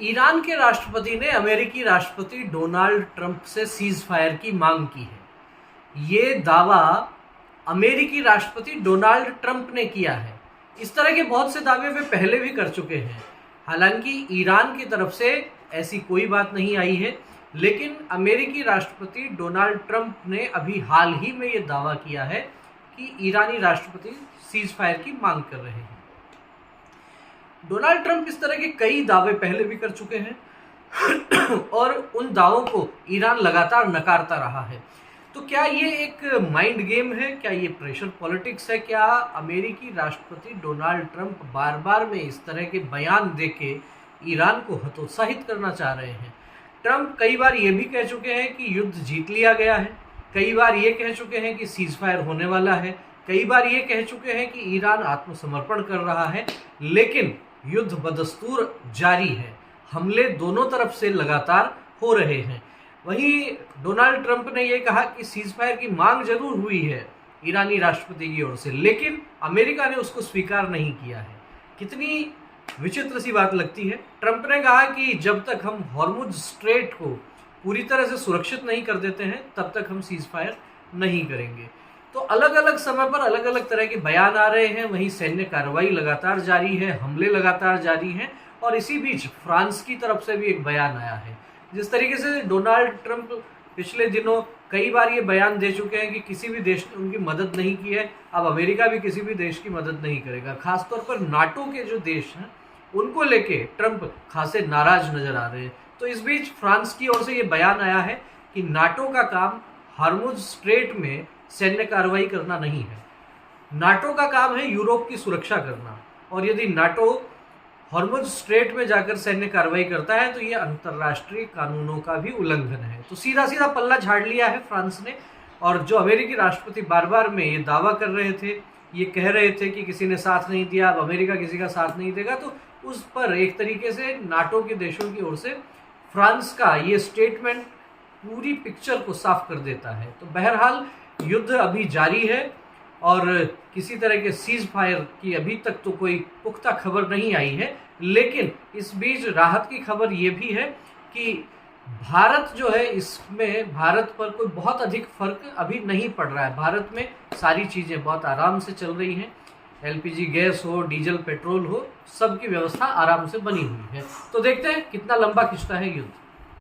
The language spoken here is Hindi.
ईरान के राष्ट्रपति ने अमेरिकी राष्ट्रपति डोनाल्ड ट्रंप से सीज फायर की मांग की है। ये दावा अमेरिकी राष्ट्रपति डोनाल्ड ट्रंप ने किया है। इस तरह के बहुत से दावे वे पहले भी कर चुके हैं। हालांकि ईरान की तरफ से ऐसी कोई बात नहीं आई है, लेकिन अमेरिकी राष्ट्रपति डोनाल्ड ट्रंप ने अभी हाल ही में ये दावा किया है कि ईरानी राष्ट्रपति सीज फायर की मांग कर रहे हैं। डोनाल्ड ट्रंप इस तरह के कई दावे पहले भी कर चुके हैं और उन दावों को ईरान लगातार नकारता रहा है। तो क्या ये एक माइंड गेम है? क्या ये प्रेशर पॉलिटिक्स है? क्या अमेरिकी राष्ट्रपति डोनाल्ड ट्रंप बार बार में इस तरह के बयान देके ईरान को हतोत्साहित करना चाह रहे हैं? ट्रंप कई बार ये भी कह चुके हैं कि युद्ध जीत लिया गया है, कई बार ये कह चुके हैं कि सीज फायर होने वाला है, कई बार ये कह चुके हैं कि ईरान आत्मसमर्पण कर रहा है, लेकिन युद्ध बदस्तूर जारी है। हमले दोनों तरफ से लगातार हो रहे हैं। वहीं डोनाल्ड ट्रंप ने यह कहा कि सीज फायर की मांग जरूर हुई है ईरानी राष्ट्रपति की ओर से, लेकिन अमेरिका ने उसको स्वीकार नहीं किया है। कितनी विचित्र सी बात लगती है। ट्रंप ने कहा कि जब तक हम हॉर्मुज स्ट्रेट को पूरी तरह से सुरक्षित नहीं कर देते हैं तब तक हम सीज फायर नहीं करेंगे। तो अलग अलग समय पर अलग अलग तरह के बयान आ रहे हैं। वहीं सैन्य कार्रवाई लगातार जारी है, हमले लगातार जारी हैं, और इसी बीच फ्रांस की तरफ से भी एक बयान आया है। जिस तरीके से डोनाल्ड ट्रंप पिछले दिनों कई बार ये बयान दे चुके हैं कि किसी भी देश ने उनकी मदद नहीं की है, अब अमेरिका भी किसी भी देश की मदद नहीं करेगा। खासतौर पर नाटो के जो देश हैं उनको लेके ट्रंप खासे नाराज नजर आ रहे हैं। तो इस बीच फ्रांस की ओर से ये बयान आया है कि नाटो का काम हॉर्मुज स्ट्रेट में सैन्य कार्रवाई करना नहीं है। नाटो का काम है यूरोप की सुरक्षा करना, और यदि नाटो हॉर्मुज स्ट्रेट में जाकर सैन्य कार्रवाई करता है तो ये अंतर्राष्ट्रीय कानूनों का भी उल्लंघन है। तो सीधा सीधा पल्ला झाड़ लिया है फ्रांस ने। और जो अमेरिकी राष्ट्रपति बार बार में ये दावा कर रहे थे, ये कह रहे थे कि किसी ने साथ नहीं दिया, अब अमेरिका किसी का साथ नहीं देगा, तो उस पर एक तरीके से नाटो के देशों की ओर से फ्रांस का ये स्टेटमेंट पूरी पिक्चर को साफ कर देता है। तो बहरहाल युद्ध अभी जारी है और किसी तरह के सीज फायर की अभी तक तो कोई पुख्ता खबर नहीं आई है, लेकिन इस बीच राहत की खबर ये भी है कि भारत जो है, इसमें भारत पर कोई बहुत अधिक फर्क अभी नहीं पड़ रहा है। भारत में सारी चीज़ें बहुत आराम से चल रही हैं। एलपीजी गैस हो, डीजल पेट्रोल हो, सबकी व्यवस्था आराम से बनी हुई है। तो देखते हैं कितना लंबा खिंचता है युद्ध।